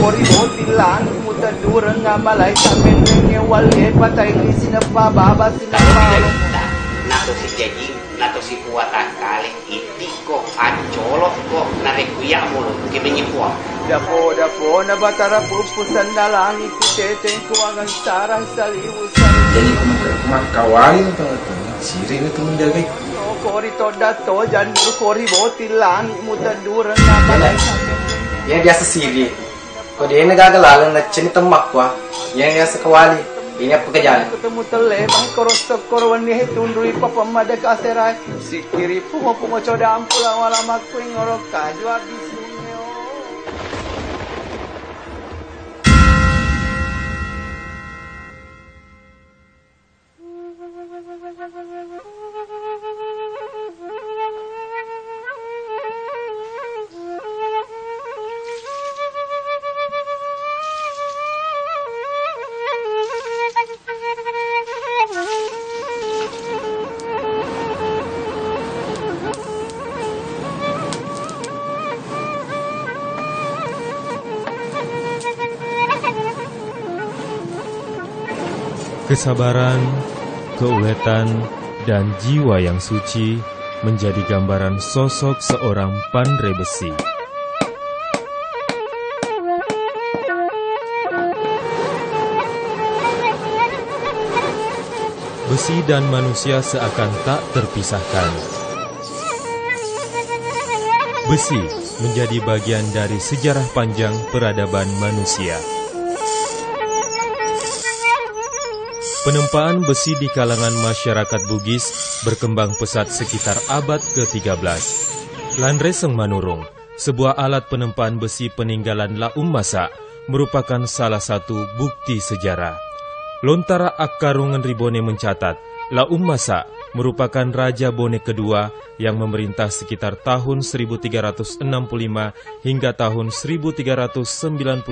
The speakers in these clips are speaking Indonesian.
koribot bilang muta durang nga malay sa menengnya walye patay ni sinapababa sinapalo nato si jajing nato si puwatan kali iti ko ancolok ko narekuya mulo kimenyipua dapo na batara pupusan na lang ikiteteng ko ang sarang saliwusan jadi kumakawali na tawag ko siri na itong menjaga korito dato jan koribot bilang muta durang nga malay sa menengnya yan biasa siri kung di nagagalalang na chinitamak ko yan biasa kawali ini apa kerjaan? Ketemu telebang korosok korwan ni tundui papamada kaserai sikiri pungo coda ampula wala makuing ngorok kaju abis Kesabaran, keuletan, dan jiwa yang suci menjadi gambaran sosok seorang pandai besi. Besi dan manusia seakan tak terpisahkan. Besi menjadi bagian dari sejarah panjang peradaban manusia. Penempaan besi di kalangan masyarakat Bugis berkembang pesat sekitar abad ke-13. Lanreseng Manurung, sebuah alat penempaan besi peninggalan Laum Masa, merupakan salah satu bukti sejarah. Lontara Akkarungan Ribone mencatat, Laum Masa merupakan Raja Bone kedua yang memerintah sekitar tahun 1365 hingga tahun 1398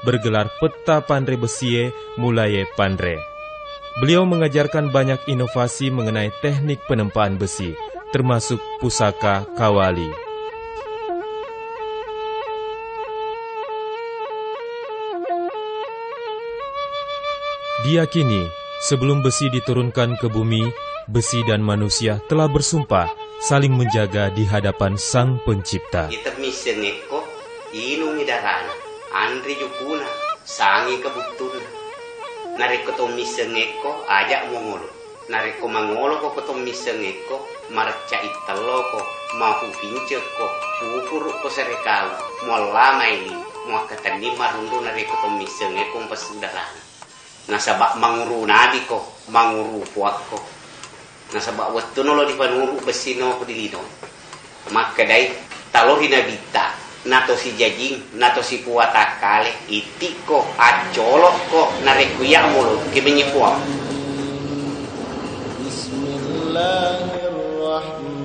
bergelar Peta Pandre Besie Mulaye Pandre. Beliau mengajarkan banyak inovasi mengenai teknik penempaan besi, termasuk pusaka kawali. Diyakini, sebelum besi diturunkan ke bumi, besi dan manusia telah bersumpah saling menjaga di hadapan Sang Pencipta. Kita misengeko, inungi darana, andri jukuna, sangi kebutuna. Nareko to misengeko, ajak mongolo. Nareko mangolo ko to misengeko, marca italo ko, mahu pince ko, pupur ko serekau, mau lama ini, mau katani marundu nareko to misengeko pasudarana. Nasabak manguru nadi ko, manguru puak ko. Nasabak waktu nolo di panuru besino ko dilino. Maka dai talohi nabita. Nato si jajing, nato si puwata kale, iti ko, acolok ko, narekuya mulo, kimenyipua.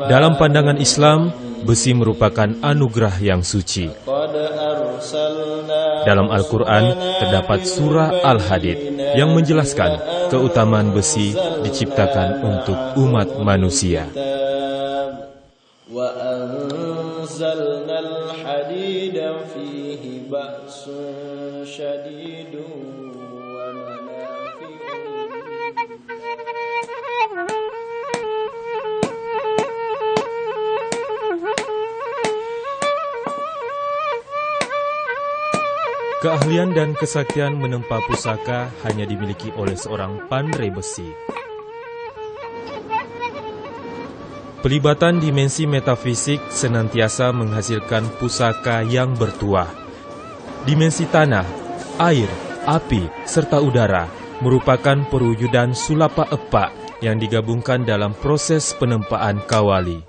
Dalam pandangan Islam, besi merupakan anugerah yang suci. Dalam Al-Quran terdapat surah Al-Hadid yang menjelaskan keutamaan besi diciptakan untuk umat manusia. Keahlian dan kesaktian menempa pusaka hanya dimiliki oleh seorang pandai besi. Pelibatan dimensi metafisik senantiasa menghasilkan pusaka yang bertuah. Dimensi tanah, air, api, serta udara merupakan perwujudan sulapa epak yang digabungkan dalam proses penempaan kawali.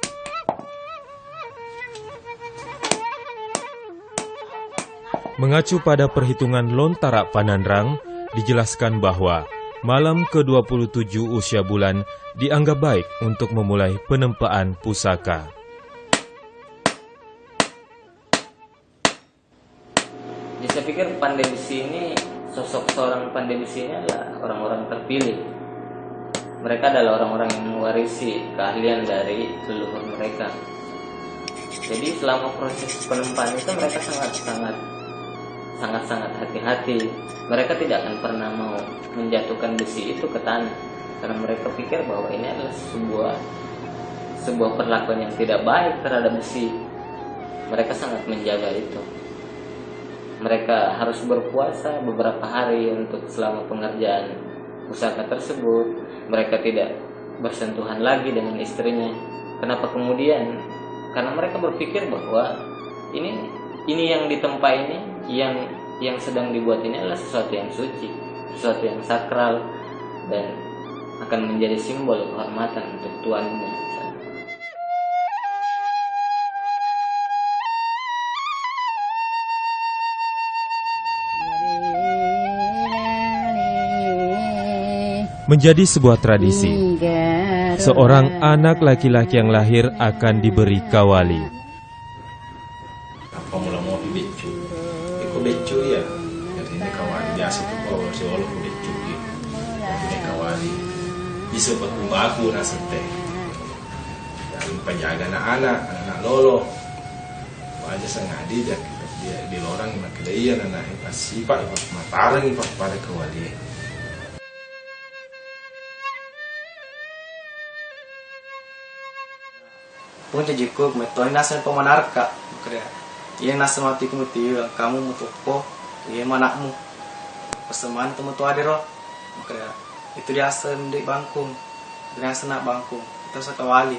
Mengacu pada perhitungan Lontara Panandrang, dijelaskan bahwa malam ke-27 usia bulan dianggap baik untuk memulai penempaan pusaka. Jadi saya pikir pandai besi ini, sosok seorang pandai besi ini adalah orang-orang terpilih. Mereka adalah orang-orang yang mewarisi keahlian dari leluhur mereka. Jadi selama proses penempaan itu mereka sangat sangat-sangat hati-hati. Mereka tidak akan pernah mau menjatuhkan besi itu ke tanah, karena mereka pikir bahwa ini adalah sebuah perlakuan yang tidak baik terhadap besi. Mereka sangat menjaga itu. Mereka harus berpuasa beberapa hari untuk selama pengerjaan usaha tersebut. Mereka tidak bersentuhan lagi dengan istrinya. Kenapa kemudian? Karena mereka berpikir bahwa ini yang ditempa ini, yang sedang dibuat ini adalah sesuatu yang suci, sesuatu yang sakral, dan akan menjadi simbol kehormatan untuk tuannya. Menjadi sebuah tradisi, seorang anak laki-laki yang lahir akan diberi kawali. Apa mula mau becu? Iko becu ya. Jadi ini kawali biasa tu bawa si olo ku becu gitu. Ini kawali. Bisa baku rasa teh. Dan penjaga anak lolo. Aja sengadi dia di lorang mak kedaian anak sifat matarang ipak pada kawali. Punca jiko metoi nasa pemanarka kaya iya nasa mati kumuti kamu mutupo iya manakmu peseman temu tu adero kaya itu dia asal di bangkung dia nak bangkung itu sakawali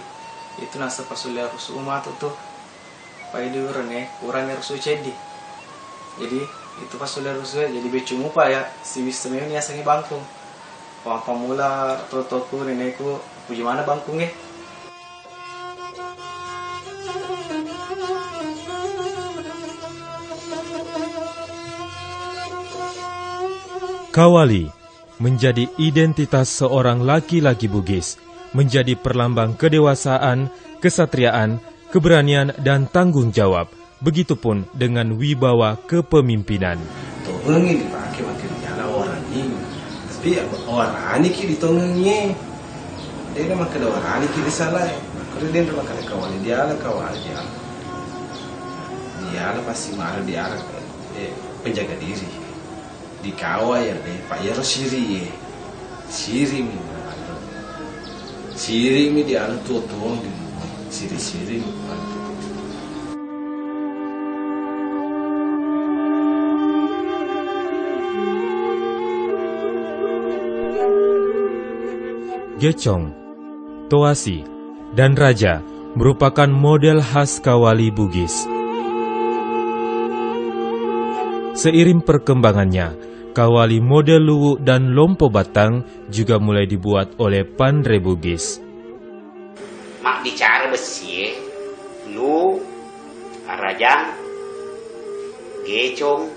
itu nasa pasulia rusu umat tuh pai di urang rusu cedi jadi itu pasulia rusu jadi becumu pa ya si wismeni asangi bangkung pamula totoku nenekku puji mana bangkungnya. Kawali menjadi identitas seorang laki-laki Bugis, menjadi perlambang kedewasaan, kesatriaan, keberanian, dan tanggung jawab. Begitupun dengan wibawa kepemimpinan. Tongeng dipakai makin jalan orang ini, tapi orang ini kiri tongengnya, dia nak makan orang ini kiri salah. Kalau dia nak makan kawali dia lah pasti marah dia lah penjaga diri. Di kawal ya deh, Pak Yaro siri mi di alu tuh siri. Gecong, Toasi, dan Raja merupakan model khas kawali Bugis. Seiring perkembangannya, kawali model luwu dan lompo batang juga mulai dibuat oleh Pandre Bugis. Mak bicara besi, lu, Rajang, Gecong,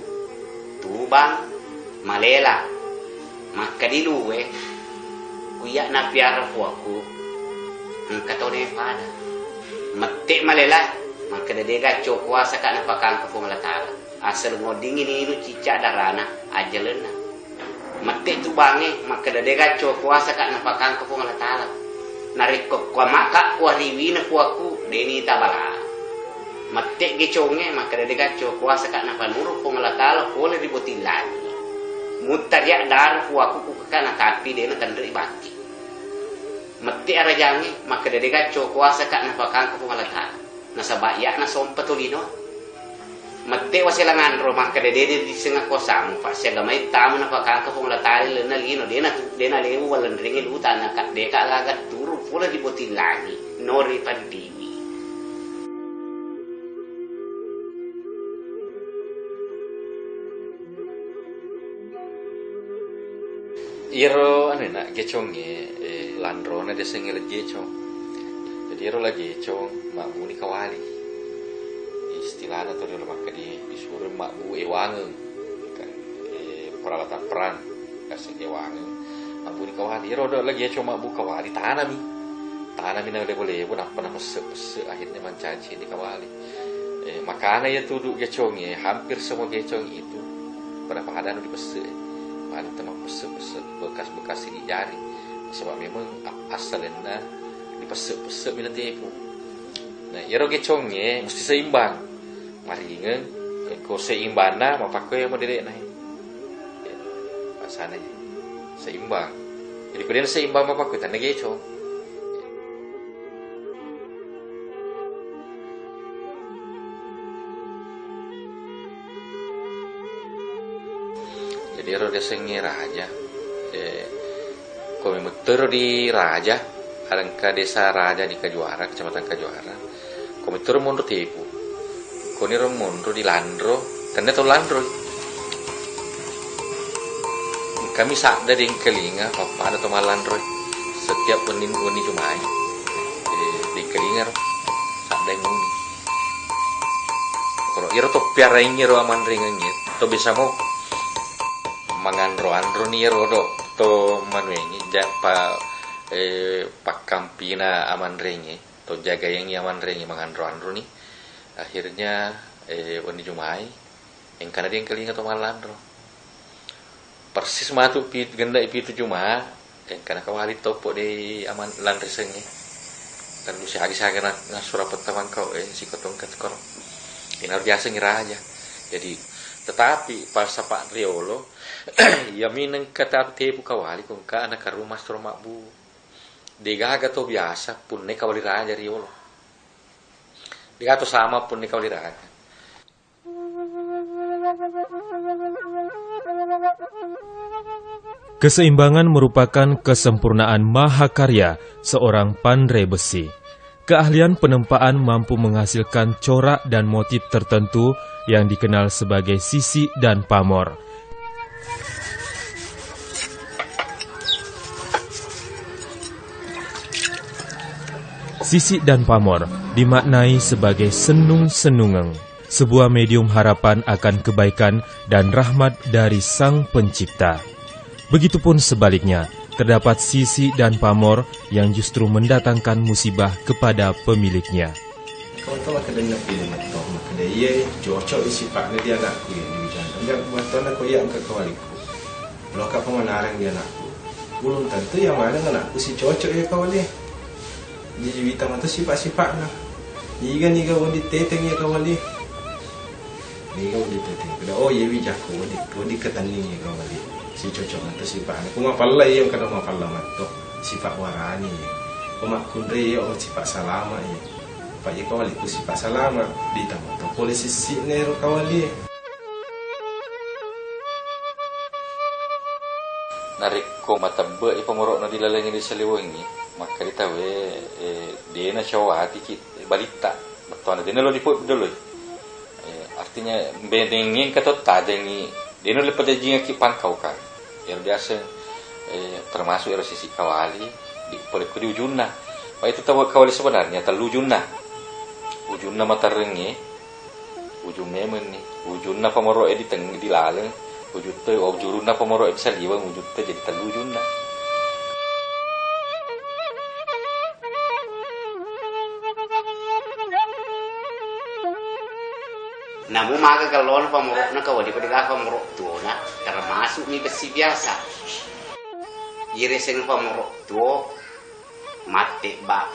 Tubang, Malela, maka di lu kuya na piara po ako, ang katone pada. Matik Malela, maka dadega chokwa sa ka napakang kapong latala. Asal ngoding ini cicak darana aja lena. Mati tu bange maka dadega co kuasa kak napakang ko ngala tala. Narik ko kwa maka kwa riwina ko aku deni tabala. Mati geconge maka dadega co kuasa kak napanuru ko ngala tala pole ribotilan. Mutaria dar ko aku ku kana tapi dena tandri baki. Mati arajange maka dadega co kuasa kak napakang ko ngala tala. Nasabaya na sompatulino. Mate wasilangan rumah kadede di sengah kosam pak siaga mai tamu na pakaka pong latari lena lino dena lewu walan ringi luta na kak deka lagat turu pula di botilangi nori pandiwi. Iro nak gecongnya landro na desengel gecong. Jadi iro lagi gecong mak muni kawali. Istilahnya tuh dulu maka disuruh mak bu ewangeng kan peralatan peran kasih ewangeng mak bu di kawali rodo lagi ya cuma bu kawali tanami na boleh bu nak pernah pese akhirnya mencaci di kawali makanya ya tuh gecongnya hampir semua gecong itu pada pada di pese mana teman pese bekas di jari sebab memang asalnya di pese minat ibu. Nah iro gecongnya mesti seimbang. Maringan ko seimbang na mapakoy mo dire na pasana seimbang jadi ko din seimbang mapakoy tan gecho. Jadi ro desengi raja kami muter di Raja, alangkah desa Raja di Kajuara, kecamatan Kajuara. Kami muter mundur tipu, kami mundur di Landro, karena tahu Landro. Kami sadar di kelinga, papa ada teman Landro. Setiap uni Jumai, di kelinga, sadar nguni. Kalau iro to piarainnya ro aman ringangnya, to bisa mau mangandro andro ni ro do. To manuengi japa pakampina aman rengi to jaga yang aman rengi mangandro andro ni akhirnya wani Jumai yang kana dia kelinga to malandro persis matu pit genda pitu Juma yang kana kawali topo di aman landresengi kan lu sehari sagana ngasura pertama kau si kotong katkor ini biasa ngira aja jadi tetapi pas Pak Riolo ya minang kata tepu kawali kung ka anak rumah suro makbu degaga to biasa pun ne kawali raja Riolo degaga to sama pun ne kawali raja. Keseimbangan merupakan kesempurnaan mahakarya seorang pandai besi. Keahlian penempaan mampu menghasilkan corak dan motif tertentu yang dikenal sebagai sisi dan pamor. Sisi dan pamor dimaknai sebagai senung-senungeng, sebuah medium harapan akan kebaikan dan rahmat dari Sang Pencipta. Begitupun sebaliknya, terdapat sisi dan pamor yang justru mendatangkan musibah kepada pemiliknya. Kau tahu maka dengar pilih matang, maka dia cocok sifatnya dia anakku yang dibicara. Enggak matang aku yang ke kawaliku. Kalau kau pemanarang dia anakku, belum tentu yang mana anakku si cocok ya kawali. Jadi kita mata sifat-sifatnya. Jika ni kau di teteng ya kawali. Ni kau di teteng. Kada oh ye wijaku di ketanding ya kawali. Si cocok atau sifat ni kuma palla yang kada ma palla matto sifat warani kuma kundre yo sifat salama ya pak ye kawali ku sifat salama ditambah to polisi sine ro kawali Nariko matabbe ipamorok na dilalanya di saliwengi maka ditawe dia na syawati kit balita betul dia lo diput dulu artinya bendengin katot tadengi dia nulis pada jinga kipan kau kan, yang biasa termasuk era sisi kawali di di ujungna. Pak itu tahu kawali sebenarnya terlalu ujungna mata rengi, ujungnya meni, ujungna pemoro di teng di laleng, ujungna pemoro bisa liwang ujungnya jadi terlalu ujungna. Namun maka kalau pamorok na kawali pada pamorok tuh na termasuk ni besi biasa. Ireseng pamorok tuh mate ba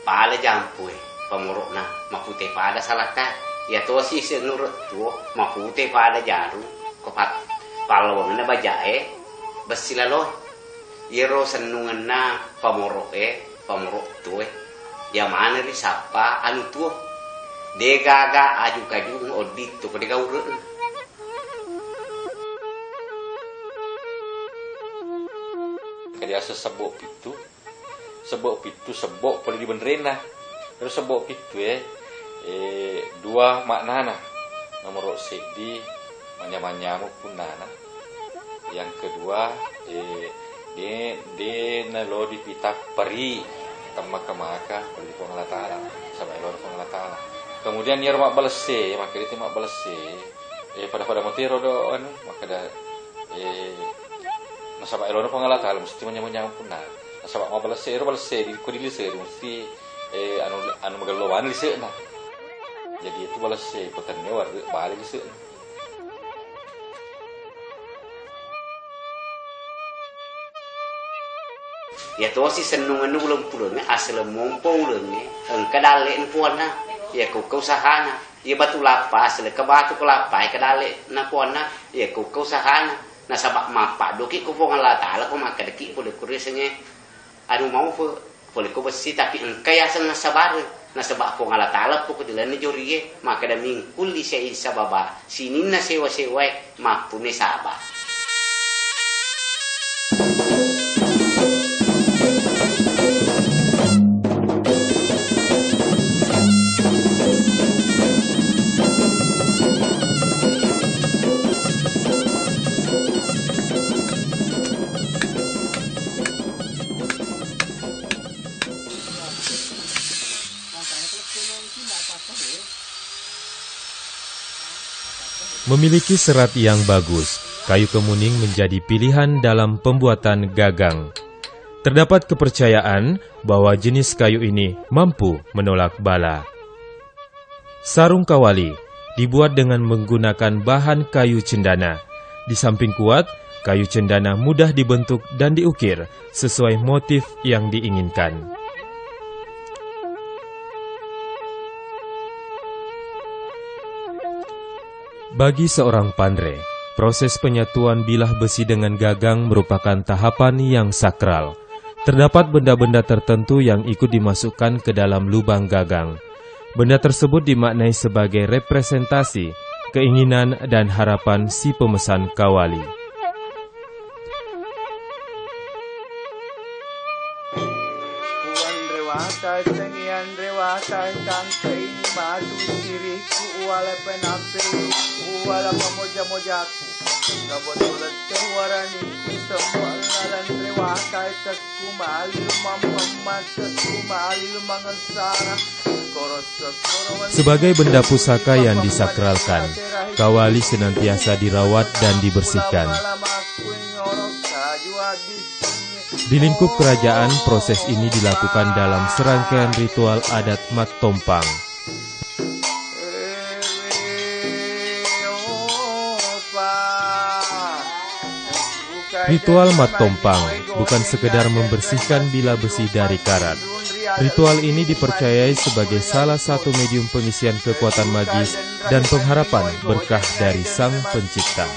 pala jampue pamorok na mapute pada salaka ya tuh si senurut tuh mapute pada jaru kopat palawang na bajae besi lalo iro senungan na pamorok tuh ya mana ri sapa anu tuh degaga aju-aju odit tu pada kau urut. Kaya sebok pitu boleh dibenerin lah. Terus sebok pitu dua makna nomor sedi manya-manyamu pun nana. Yang kedua dia nalo dipita peri tamaka-maka boleh pengalatala sampai luar pengalatala. Kemudian dia mak balese, maka dia mak balese. Pada motiro do anu, maka dah nasaba elona pengalatala mesti menyang punna. Nasaba mak balese, di kodilise mesti anu magalowan lise na. Jadi itu balese potannya war balik lise. Ya tuh si senungan belum pulangnya asal mumpung ulangnya engkau dalen puana ya kau sahana Ia batu lapas, ke batu ke lapai ke dale na pona, ia ku sahana. Na sabak mapak doki ku pongan la taala ku maka deki boleh kurisnya. Anu mau boleh ku besi tapi engkai asal na sabar. Na sabak pongan la taala ku dilan jori maka da mingkul di sei sababa. Sinin na sewa-sewa mapune sabah. Memiliki serat yang bagus, kayu kemuning menjadi pilihan dalam pembuatan gagang. Terdapat kepercayaan bahwa jenis kayu ini mampu menolak bala. Sarung kawali dibuat dengan menggunakan bahan kayu cendana. Di samping kuat, kayu cendana mudah dibentuk dan diukir sesuai motif yang diinginkan. Bagi seorang pandre, proses penyatuan bilah besi dengan gagang merupakan tahapan yang sakral. Terdapat benda-benda tertentu yang ikut dimasukkan ke dalam lubang gagang. Benda tersebut dimaknai sebagai representasi, keinginan dan harapan si pemesan kawali. Wala pemoja-mojaku kebetulan tewarani semua ngalan rewaka kumali lumangan sana. Sebagai benda pusaka yang disakralkan, kawali senantiasa dirawat dan dibersihkan. Di lingkup kerajaan, proses ini dilakukan dalam serangkaian ritual adat Mat Tompang. Ritual Mat Tompang bukan sekedar membersihkan bilah besi dari karat. Ritual ini dipercayai sebagai salah satu medium pengisian kekuatan magis dan pengharapan berkah dari Sang Pencipta.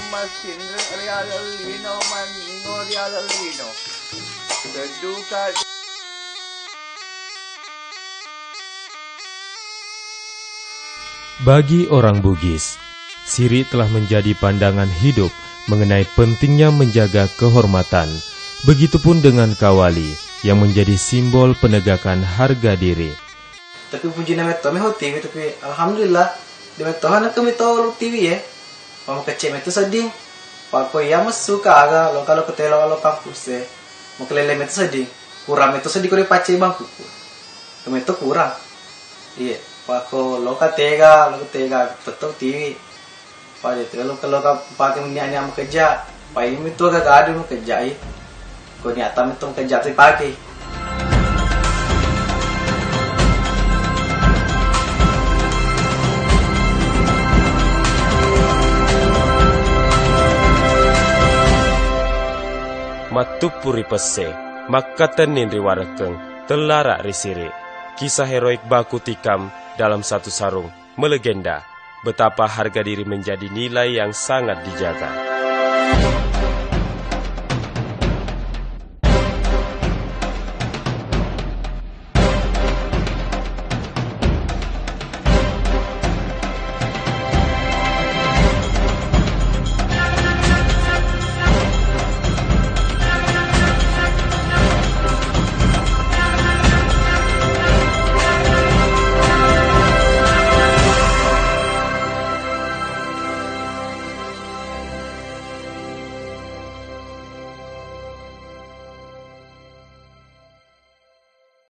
Bagi orang Bugis, siri telah menjadi pandangan hidup mengenai pentingnya menjaga kehormatan. Begitupun dengan kawali yang menjadi simbol penegakan harga diri. Tapi puji nama Tuhan ho TV tapi alhamdulillah dengan Tuhan kami tahu TV ya. Pam kecil itu sedih. Pako ya suka aga lo kalau ketelo lo kampus ya. Mau kelele itu sedih. Kurang itu sedih kau dipace bangku. Kami itu kurang. Iya. Pako lo katega betul TV. Pada itu kalau pakai minyak mau kerja, pakai itu agak ada mau kerja ya. Kau niatan itu kerja tu pakai. Matupuri pese, makkatenin riwarekeng, telara risiri. Kisah heroik baku tikam dalam satu sarung, melegenda. Betapa harga diri menjadi nilai yang sangat dijaga.